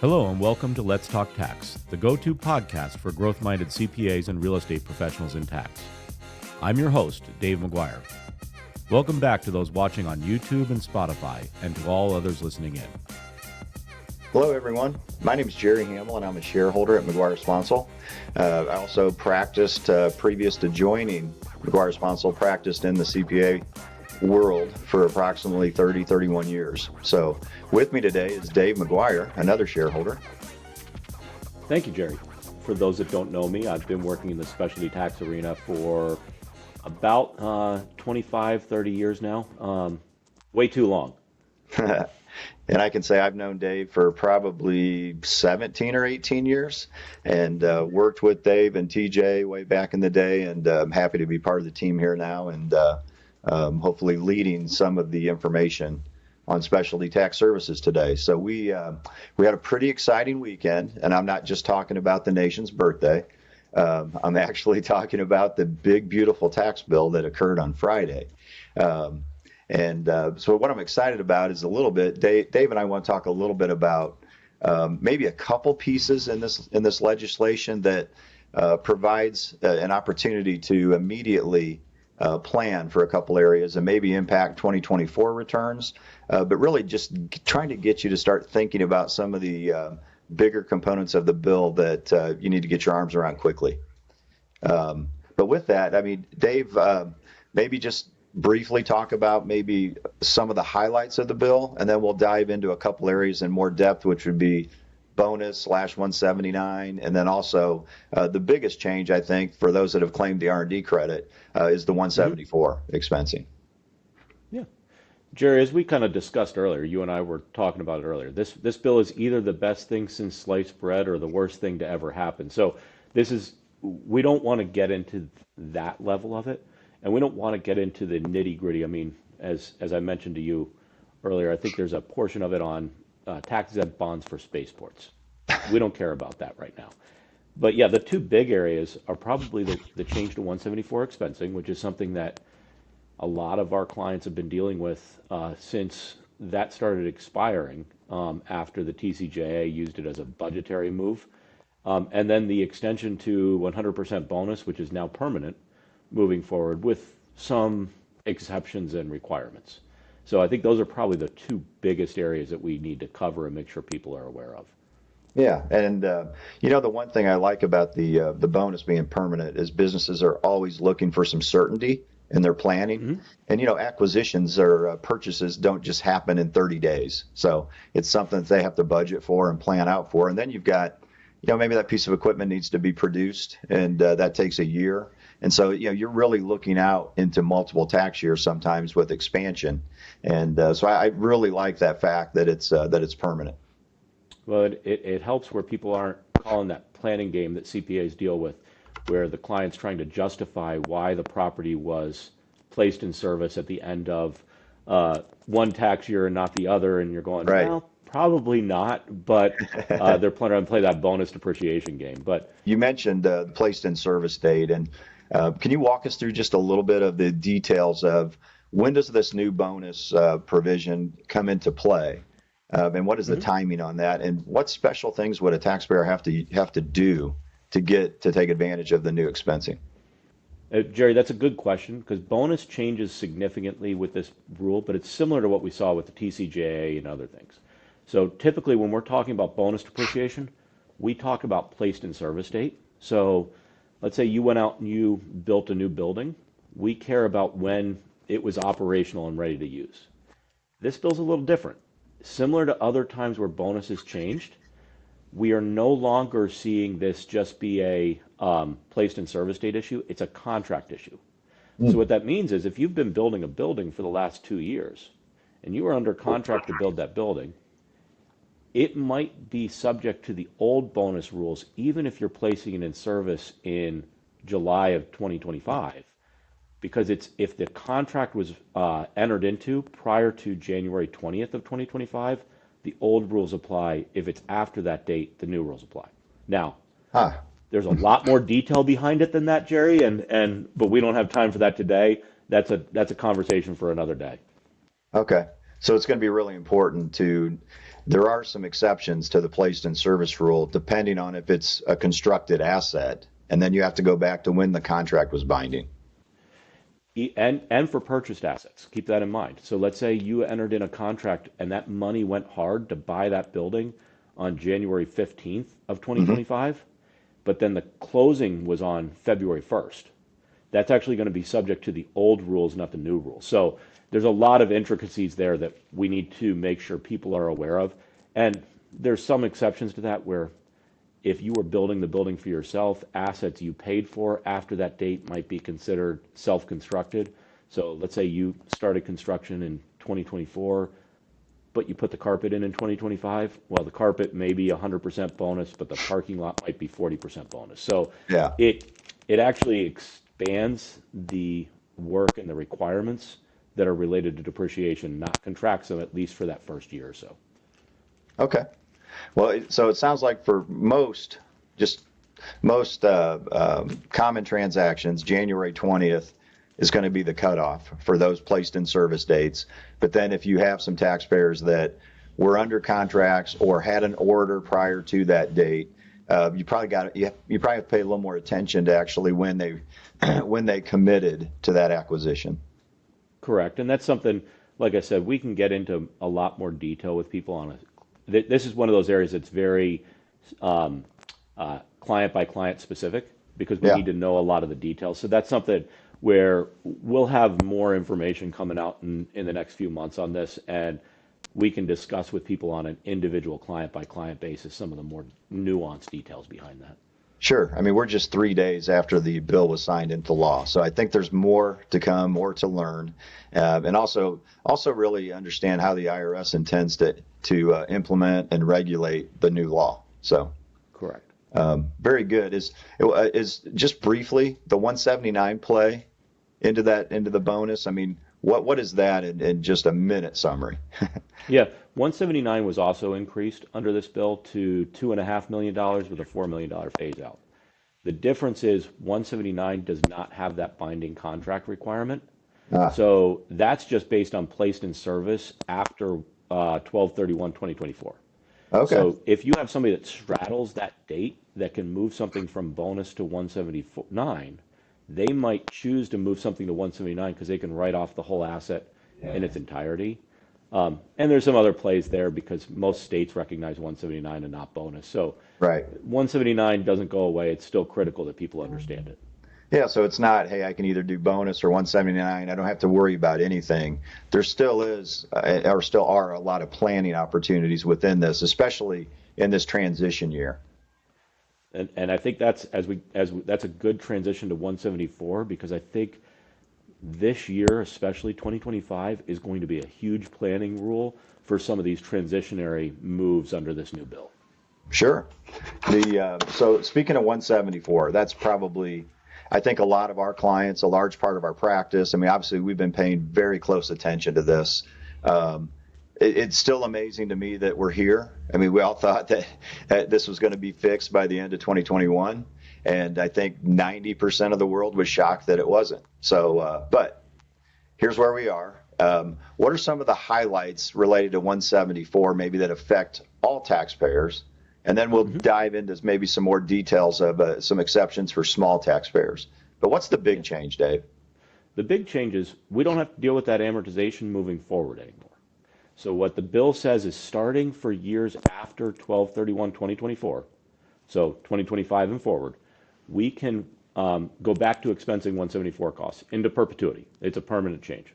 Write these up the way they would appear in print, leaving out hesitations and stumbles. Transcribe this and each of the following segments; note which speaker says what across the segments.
Speaker 1: Hello and welcome to Let's Talk Tax, the go-to podcast for growth-minded CPAs and real estate professionals in tax. I'm your host, Dave McGuire. Welcome back to those watching on YouTube and Spotify, and to all others listening in.
Speaker 2: Hello, everyone. My name is Jerry Hammel, and I'm a shareholder at McGuire Sponsor. I also practiced, previous to joining McGuire Sponsor, practiced in the CPA world for approximately 31 years. So with me today is Dave McGuire, another shareholder.
Speaker 1: Thank you, Jerry. For those that don't know me, I've been working in the specialty tax arena for about 25, 30 years now. Way too long.
Speaker 2: And I can say I've known Dave for probably 17 or 18 years and worked with Dave and TJ way back in the day, and I'm happy to be part of the team here now and hopefully leading some of the information on specialty tax services today. So we had a pretty exciting weekend, and I'm not just talking about the nation's birthday. I'm actually talking about the big, beautiful tax bill that occurred on Friday. So what I'm excited about is a little bit, Dave and I want to talk a little bit about maybe a couple pieces in this legislation that provides an opportunity to immediately plan for a couple areas and maybe impact 2024 returns, but really just trying to get you to start thinking about some of the bigger components of the bill that you need to get your arms around quickly. But with that, I mean, Dave, maybe just briefly talk about maybe some of the highlights of the bill, and then we'll dive into a couple areas in more depth, which would be bonus /179, and then also the biggest change, I think, for those that have claimed the R&D credit is the 174 expensing.
Speaker 1: Yeah. Jerry, as we kind of discussed earlier, you and I were talking about it earlier, this bill is either the best thing since sliced bread or the worst thing to ever happen. So we don't want to get into that level of it, and we don't want to get into the nitty-gritty. I mean, as I mentioned to you earlier, I think there's a portion of it on tax-exempt bonds for spaceports. We don't care about that right now. But yeah, the two big areas are probably the change to 174 expensing, which is something that a lot of our clients have been dealing with since that started expiring after the TCJA used it as a budgetary move. And then the extension to 100% bonus, which is now permanent, moving forward with some exceptions and requirements. So I think those are probably the two biggest areas that we need to cover and make sure people are aware of.
Speaker 2: Yeah, and the one thing I like about the bonus being permanent is businesses are always looking for some certainty in their planning. Mm-hmm. And acquisitions or purchases don't just happen in 30 days. So it's something that they have to budget for and plan out for. And then you've got, maybe that piece of equipment needs to be produced, and that takes a year. And so, you're really looking out into multiple tax years sometimes with expansion. And so I really like that fact that it's permanent.
Speaker 1: Well, it helps where people aren't calling that planning game that CPAs deal with, where the client's trying to justify why the property was placed in service at the end of one tax year and not the other. And you're going,
Speaker 2: right.
Speaker 1: Well, probably not, but they're planning to play that bonus depreciation game. But
Speaker 2: you mentioned placed in service date, and can you walk us through just a little bit of the details of when does this new bonus provision come into play, and what is the timing on that, and what special things would a taxpayer have to do to take advantage of the new expensing?
Speaker 1: Jerry, that's a good question, because bonus changes significantly with this rule, but it's similar to what we saw with the TCJA and other things. So typically when we're talking about bonus depreciation, we talk about placed in service date. So let's say you went out and you built a new building. We care about when it was operational and ready to use. This bill's a little different. Similar to other times where bonuses changed, we are no longer seeing this just be a placed in service date issue. It's a contract issue. So what that means is if you've been building a building for the last 2 years and you are under contract to build that building, it might be subject to the old bonus rules, even if you're placing it in service in July of 2025, because if the contract was entered into prior to January 20th of 2025, the old rules apply. If it's after that date, the new rules apply. Now, there's a lot more detail behind it than that, Jerry, but we don't have time for that today. That's a conversation for another day.
Speaker 2: Okay. So it's going to be really important there are some exceptions to the placed in service rule depending on if it's a constructed asset. And then you have to go back to when the contract was binding.
Speaker 1: And for purchased assets, keep that in mind. So let's say you entered in a contract and that money went hard to buy that building on January 15th of
Speaker 2: Hmm.
Speaker 1: 2025, but then the closing was on February 1st. That's actually going to be subject to the old rules, not the new rules. So there's a lot of intricacies there that we need to make sure people are aware of. And there's some exceptions to that where if you were building the building for yourself, assets you paid for after that date might be considered self-constructed. So let's say you started construction in 2024, but you put the carpet in 2025. Well, the carpet may be 100% bonus, but the parking lot might be 40% bonus. So
Speaker 2: Yeah.
Speaker 1: it actually expands the work and the requirements that are related to depreciation, not contracts them, at least for that first year or so.
Speaker 2: Okay. Well, so it sounds like for just most common transactions, January 20th is going to be the cutoff for those placed in service dates. But then if you have some taxpayers that were under contracts or had an order prior to that date, you probably have to pay a little more attention to actually when they when they committed to that acquisition.
Speaker 1: Correct. And that's something, like I said, we can get into a lot more detail with people on it. This is one of those areas that's very um, client by client specific because we
Speaker 2: Yeah.
Speaker 1: need to know a lot of the details. So that's something where we'll have more information coming out in the next few months on this, and we can discuss with people on an individual client by client basis some of the more nuanced details behind that.
Speaker 2: Sure. I mean, we're just 3 days after the bill was signed into law, so I think there's more to come, more to learn, and also really understand how the IRS intends to implement and regulate the new law. So,
Speaker 1: Correct.
Speaker 2: very good. Is just briefly the 179 play into the bonus? I mean, what is that in just a minute summary?
Speaker 1: Yeah, 179 was also increased under this bill to $2.5 million with a $4 million phase out. The difference is 179 does not have that binding contract requirement.
Speaker 2: Ah,
Speaker 1: So that's just based on placed in service after 12/31/2024.
Speaker 2: okay.
Speaker 1: So if you have somebody that straddles that date that can move something from bonus to 179, they might choose to move something to 179 because they can write off the whole asset in its entirety. And there's some other plays there because most states recognize 179 and not bonus. So
Speaker 2: Right.
Speaker 1: 179 doesn't go away. It's still critical that people understand it.
Speaker 2: Yeah, so it's not, hey, I can either do bonus or 179. I don't have to worry about anything. There still is, or still are, a lot of planning opportunities within this, especially in this transition year.
Speaker 1: And I think that's that's a good transition to 174 because I think this year, especially 2025, is going to be a huge planning rule for some of these transitionary moves under this new bill.
Speaker 2: Sure. So speaking of 174, that's probably, I think a lot of our clients, a large part of our practice. I mean, obviously we've been paying very close attention to this. Um, it's still amazing to me that we're here. I mean, we all thought that this was going to be fixed by the end of 2021, and I think 90% of the world was shocked that it wasn't. So, but here's where we are. What are some of the highlights related to 174, maybe that affect all taxpayers? And then we'll
Speaker 1: Mhm.
Speaker 2: dive into maybe some more details of some exceptions for small taxpayers. But what's the big
Speaker 1: Yeah.
Speaker 2: change, Dave?
Speaker 1: The big change is we don't have to deal with that amortization moving forward anymore. So what the bill says is starting for years after 12/31/2024, so 2025 and forward, we can go back to expensing 174 costs into perpetuity. It's a permanent change.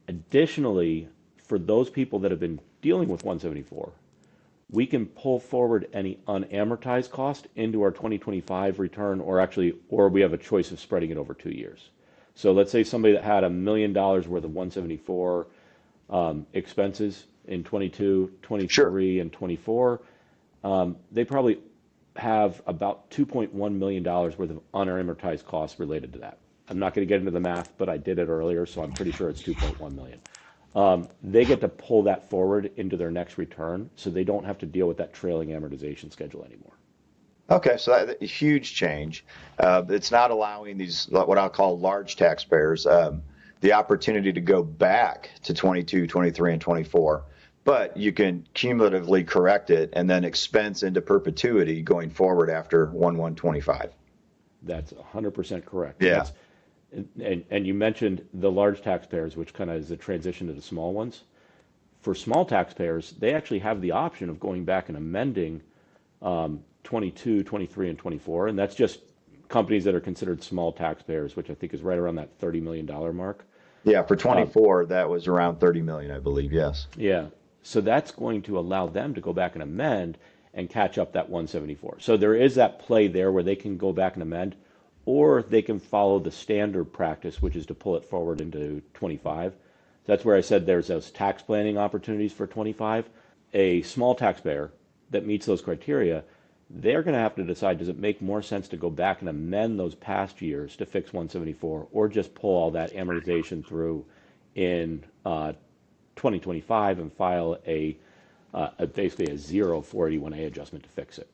Speaker 1: Additionally, for those people that have been dealing with 174, we can pull forward any unamortized cost into our 2025 return, or we have a choice of spreading it over 2 years. So let's say somebody that had $1 million worth of 174 expenses in 22,
Speaker 2: Sure.
Speaker 1: 23, and 24, they probably have about $2.1 million worth of unamortized costs related to that. I'm not going to get into the math, but I did it earlier, so I'm pretty sure it's 2.1 million. They get to pull that forward into their next return, so they don't have to deal with that trailing amortization schedule anymore.
Speaker 2: Okay, so that a huge change. It's not allowing these what I'll call large taxpayers the opportunity to go back to 22, 23, and 24, but you can cumulatively correct it and then expense into perpetuity going forward after 1/1/25.
Speaker 1: That's 100% correct.
Speaker 2: Yeah.
Speaker 1: And you mentioned the large taxpayers, which kind of is the transition to the small ones. For small taxpayers, they actually have the option of going back and amending 22, 23, and 24, and that's just companies that are considered small taxpayers, which I think is right around that $30 million mark.
Speaker 2: Yeah, for 24, that was around 30 million, I believe. Yes.
Speaker 1: Yeah. So that's going to allow them to go back and amend and catch up that 174. So there is that play there where they can go back and amend, or they can follow the standard practice, which is to pull it forward into 25. So that's where I said there's those tax planning opportunities for 25. A small taxpayer that meets those criteria, they're going to have to decide, does it make more sense to go back and amend those past years to fix 174, or just pull all that amortization through in 2025 and file basically a zero 481A adjustment to fix it.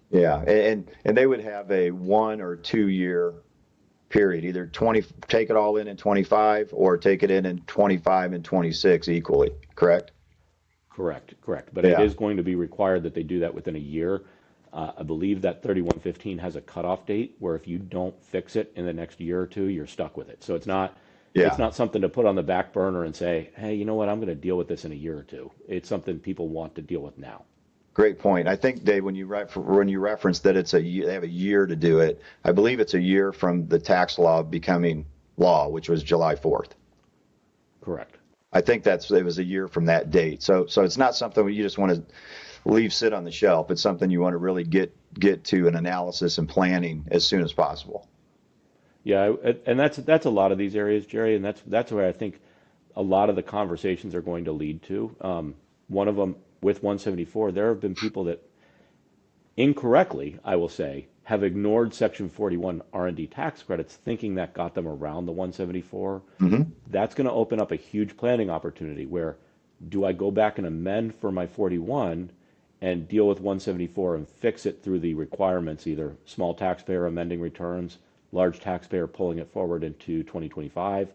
Speaker 2: Yeah, and they would have a 1 or 2 year period, either 20, take it all in 25, or take it in 25 and 26 equally, correct?
Speaker 1: Correct. But it
Speaker 2: Yeah.
Speaker 1: is going to be required that they do that within a year. I believe that 3115 has a cutoff date where if you don't fix it in the next year or two, you're stuck with it. So it's not
Speaker 2: Yeah.
Speaker 1: something to put on the back burner and say, hey, you know what, I'm going to deal with this in a year or two. It's something people want to deal with now.
Speaker 2: Great point. I think, Dave, when you referenced that they have a year to do it, I believe it's a year from the tax law becoming law, which was July 4th.
Speaker 1: Correct.
Speaker 2: I think it was a year from that date. So it's not something you just want to leave sit on the shelf. It's something you want to really get to an analysis and planning as soon as possible.
Speaker 1: Yeah, and that's a lot of these areas, Jerry, and that's where I think a lot of the conversations are going to lead to. One of them with 174, there have been people that incorrectly, I will say, have ignored Section 41 R&D tax credits, thinking that got them around the 174.
Speaker 2: Mm-hmm.
Speaker 1: That's going to open up a huge planning opportunity where do I go back and amend for my 41 and deal with 174 and fix it through the requirements, either small taxpayer amending returns, large taxpayer pulling it forward into 2025,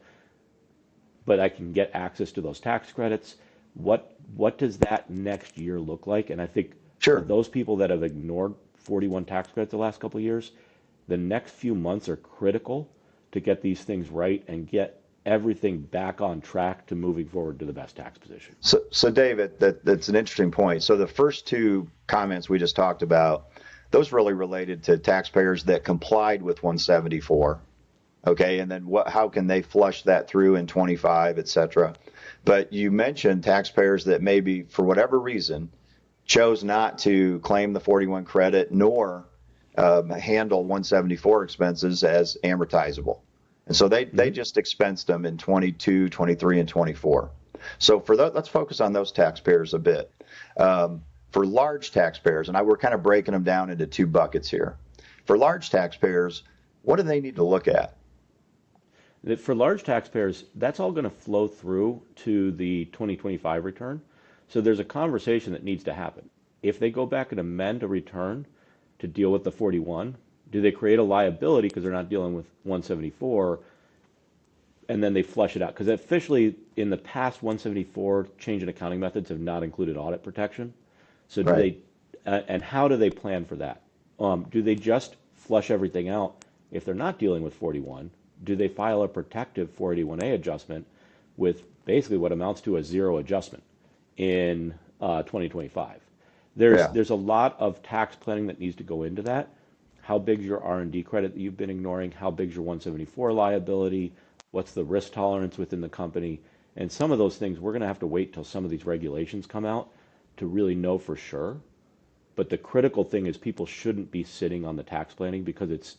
Speaker 1: but I can get access to those tax credits. What does that next year look like? And I think
Speaker 2: Sure.
Speaker 1: for those people that have ignored 41 tax credits the last couple of years, the next few months are critical to get these things right and get everything back on track to moving forward to the best tax position.
Speaker 2: So David, that's an interesting point. So the first two comments we just talked about, those really related to taxpayers that complied with 174. Okay, and then how can they flush that through in 25, et cetera. But you mentioned taxpayers that maybe for whatever reason chose not to claim the 41 credit nor handle 174 expenses as amortizable. And so they just expensed them in 22, 23, and 24. So for that, let's focus on those taxpayers a bit. For large taxpayers, and we're kind of breaking them down into two buckets here. For large taxpayers, what do they need to look at?
Speaker 1: For large taxpayers, that's all going to flow through to the 2025 return. So there's a conversation that needs to happen. If they go back and amend a return to deal with the 41, do they create a liability because they're not dealing with 174, and then they flush it out? Because officially, in the past, 174 change in accounting methods have not included audit protection. So do
Speaker 2: Right.
Speaker 1: and how do they plan for that? Do they just flush everything out if they're not dealing with 41? Do they file a protective 481A adjustment with basically what amounts to a zero adjustment in 2025? There's a lot of tax planning that needs to go into that. How big's your R&D credit that you've been ignoring? How big's your 174 liability? What's the risk tolerance within the company? And some of those things, we're going to have to wait till some of these regulations come out to really know for sure. But the critical thing is people shouldn't be sitting on the tax planning because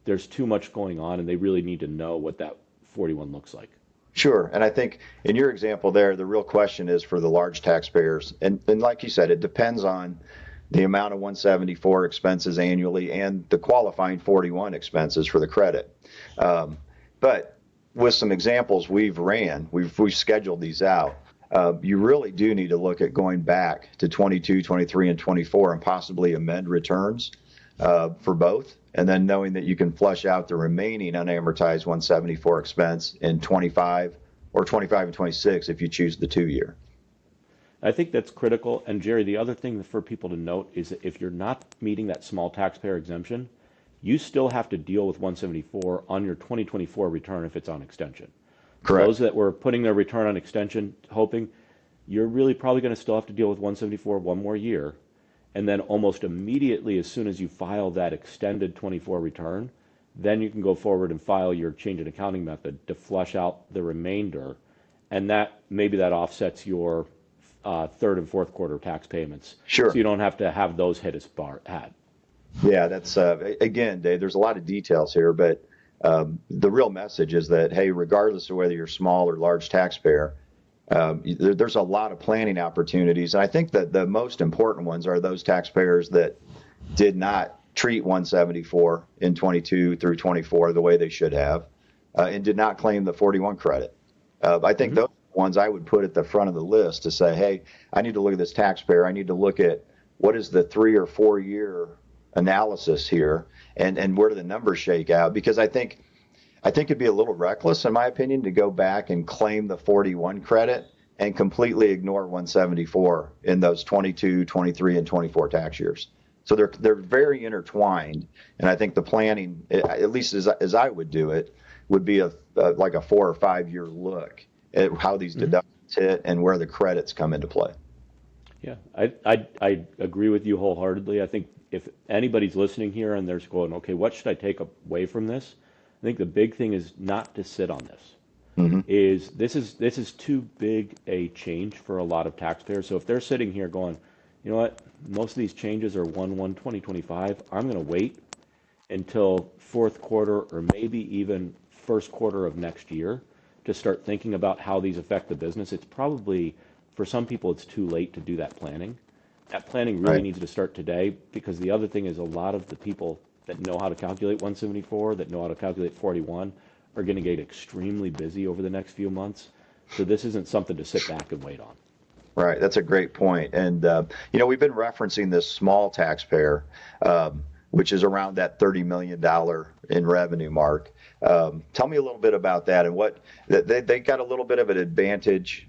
Speaker 1: there's too much going on, and they really need to know what that 41 looks like.
Speaker 2: Sure. And I think in your example there, the real question is for the large taxpayers. And like you said, it depends on the amount of 174 expenses annually and the qualifying 41 expenses for the credit. But with some examples we've scheduled these out. You really do need to look at going back to 22, 23, and 24 and possibly amend returns. for both, and then knowing that you can flush out the remaining unamortized 174 expense in 25 or 25 and 26 if you choose the 2 year.
Speaker 1: I think that's critical. And Jerry, the other thing for people to note is that if you're not meeting that small taxpayer exemption, you still have to deal with 174 on your 2024 return if it's on extension.
Speaker 2: Correct.
Speaker 1: Those that were putting their return on extension, hoping, you're really probably going to still have to deal with 174 one more year. And then almost immediately, as soon as you file that extended 24 return, then you can go forward and file your change in accounting method to flush out the remainder. And that maybe that offsets your third and fourth quarter tax payments.
Speaker 2: Sure.
Speaker 1: So you don't have to have those hit as bar had.
Speaker 2: Yeah, that's again, Dave, there's a lot of details here, but the real message is that, hey, regardless of whether you're small or large taxpayer, there's a lot of planning opportunities. And I think that the most important ones are those taxpayers that did not treat 174 in 22 through 24 the way they should have, and did not claim the 41 credit. I think those ones I would put at the front of the list to say, hey, I need to look at this taxpayer. I need to look at what is the 3 or 4 year analysis here, and where do the numbers shake out? Because I think it'd be a little reckless, in my opinion, to go back and claim the 41 credit and completely ignore 174 in those 22, 23, and 24 tax years. So they're very intertwined, and I think the planning, at least as I would do it, would be like a 4 or 5 year look at how these deductions hit and where the credits come into play.
Speaker 1: Yeah, I agree with you wholeheartedly. I think if anybody's listening here and they're going, okay, what should I take away from this? I think the big thing is not to sit on this. This is too big a change for a lot of taxpayers. So if they're sitting here going, you know what, most of these changes are 1/1/2025, I'm going to wait until fourth quarter or maybe even first quarter of next year to start thinking about how these affect the business. It's probably, for some people, it's too late to do that planning. That planning really needs to start today, because the other thing is a lot of the people that know how to calculate 174, that know how to calculate 41, are going to get extremely busy over the next few months. So this isn't something to sit back and wait on.
Speaker 2: Right. That's a great point. And, we've been referencing this small taxpayer, which is around that $30 million in revenue mark. Tell me a little bit about that, and what they got a little bit of an advantage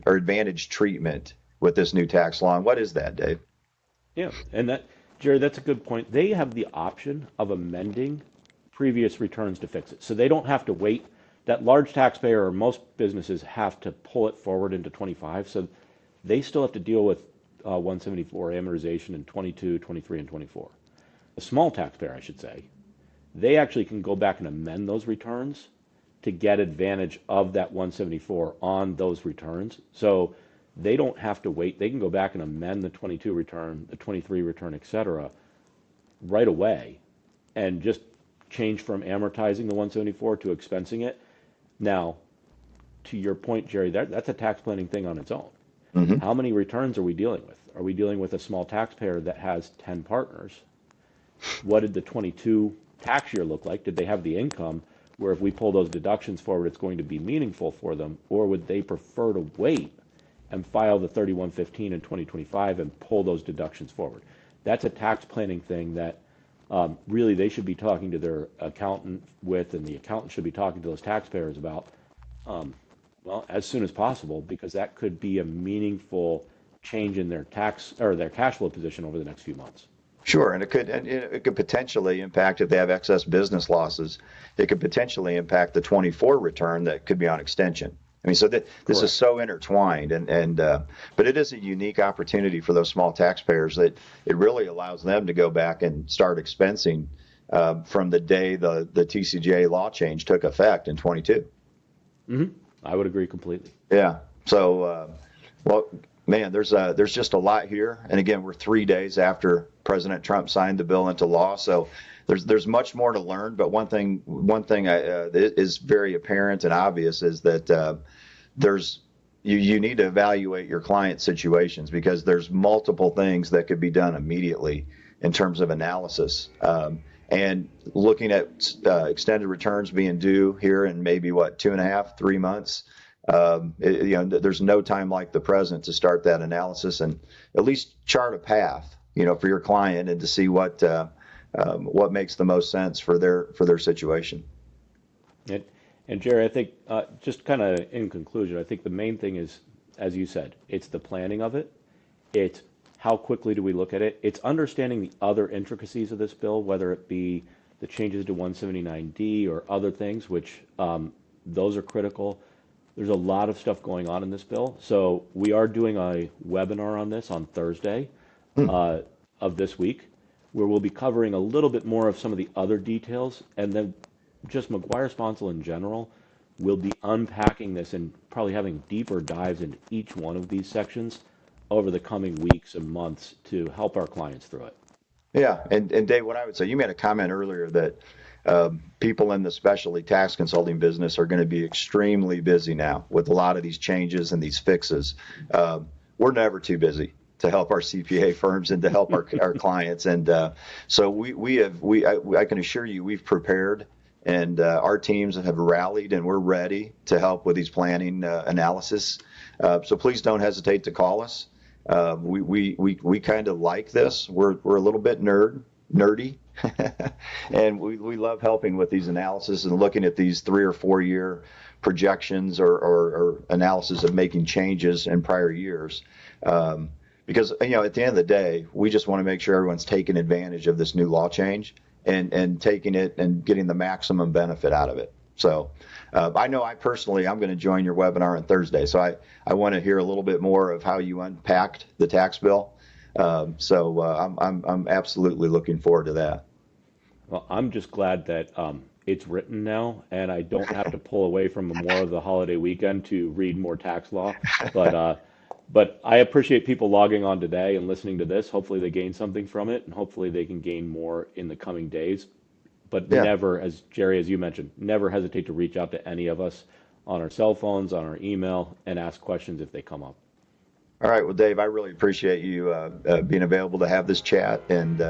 Speaker 2: treatment with this new tax law. And what is that, Dave?
Speaker 1: Yeah, and that, Jerry, that's a good point. They have the option of amending previous returns to fix it. So they don't have to wait. That large taxpayer, or most businesses, have to pull it forward into 25. So they still have to deal with 174 amortization in 22, 23, and 24. A small taxpayer, I should say, they actually can go back and amend those returns to get advantage of that 174 on those returns. So they don't have to wait. They can go back and amend the 22 return, the 23 return, et cetera, right away, and just change from amortizing the 174 to expensing it. Now, to your point, Jerry, that's a tax planning thing on its own. How many returns are we dealing with? Are we dealing with a small taxpayer that has 10 partners? What did the 22 tax year look like? Did they have the income where if we pull those deductions forward, it's going to be meaningful for them? Or would they prefer to wait and file the 3115 in 2025 and pull those deductions forward? That's a tax planning thing that really they should be talking to their accountant with, and the accountant should be talking to those taxpayers about, well, as soon as possible, because that could be a meaningful change in their tax or their cash flow position over the next few months.
Speaker 2: Sure, and it could potentially impact, if they have excess business losses, it could potentially impact the 24 return that could be on extension. I mean, so this is so intertwined, but it is a unique opportunity for those small taxpayers that it really allows them to go back and start expensing from the day the TCJA law change took effect in 22.
Speaker 1: I would agree completely.
Speaker 2: Yeah. So, well, man, there's just a lot here, and again, we're 3 days after President Trump signed the bill into law, so there's much more to learn. But one thing is very apparent and obvious is that you need to evaluate your client situations, because there's multiple things that could be done immediately in terms of analysis. And looking at extended returns being due here in maybe 2.5, 3 months. There's no time like the present to start that analysis and at least chart a path, for your client, and to see what what makes the most sense for their situation.
Speaker 1: And, and Jerry, I think just kind of in conclusion, I think the main thing is, as you said, it's the planning of it. It's how quickly do we look at it? It's understanding the other intricacies of this bill, whether it be the changes to 179D or other things, which those are critical. There's a lot of stuff going on in this bill. So we are doing a webinar on this on Thursday of this week, where we'll be covering a little bit more of some of the other details, and then just McGuire Sponsel in general will be unpacking this and probably having deeper dives into each one of these sections over the coming weeks and months to help our clients through it.
Speaker 2: Yeah, and Dave, what I would say, you made a comment earlier that people in the specialty tax consulting business are going to be extremely busy now with a lot of these changes and these fixes. We're never too busy to help our CPA firms and to help our clients. And so I can assure you, we've prepared, and our teams have rallied, and we're ready to help with these planning analysis. So please don't hesitate to call us. We kind of like this. We're a little bit nerdy, and we love helping with these analysis and looking at these 3 or 4 year projections or analysis of making changes in prior years. Because at the end of the day, we just want to make sure everyone's taking advantage of this new law change and taking it and getting the maximum benefit out of it. So I know I'm going to join your webinar on Thursday. So I want to hear a little bit more of how you unpacked the tax bill. So I'm absolutely looking forward to that.
Speaker 1: Well, I'm just glad that it's written now, and I don't have to pull away from more of the holiday weekend to read more tax law. But I appreciate people logging on today and listening to this. Hopefully they gain something from it, and hopefully they can gain more in the coming days. But never, as Jerry, as you mentioned, never hesitate to reach out to any of us on our cell phones, on our email, and ask questions if they come up.
Speaker 2: All right. Well, Dave, I really appreciate you being available to have this chat, and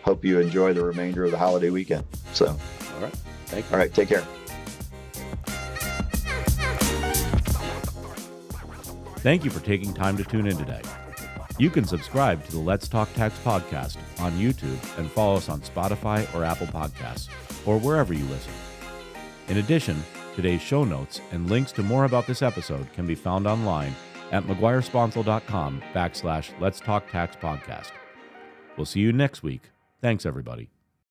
Speaker 2: hope you enjoy the remainder of the holiday weekend. So,
Speaker 1: all right. Thank you.
Speaker 2: All right. Take care.
Speaker 3: Thank you for taking time to tune in today. You can subscribe to the Let's Talk Tax podcast on YouTube and follow us on Spotify or Apple Podcasts, or wherever you listen. In addition, today's show notes and links to more about this episode can be found online at mcguiresponsel.com/Let's Talk Tax Podcast. We'll see you next week. Thanks, everybody.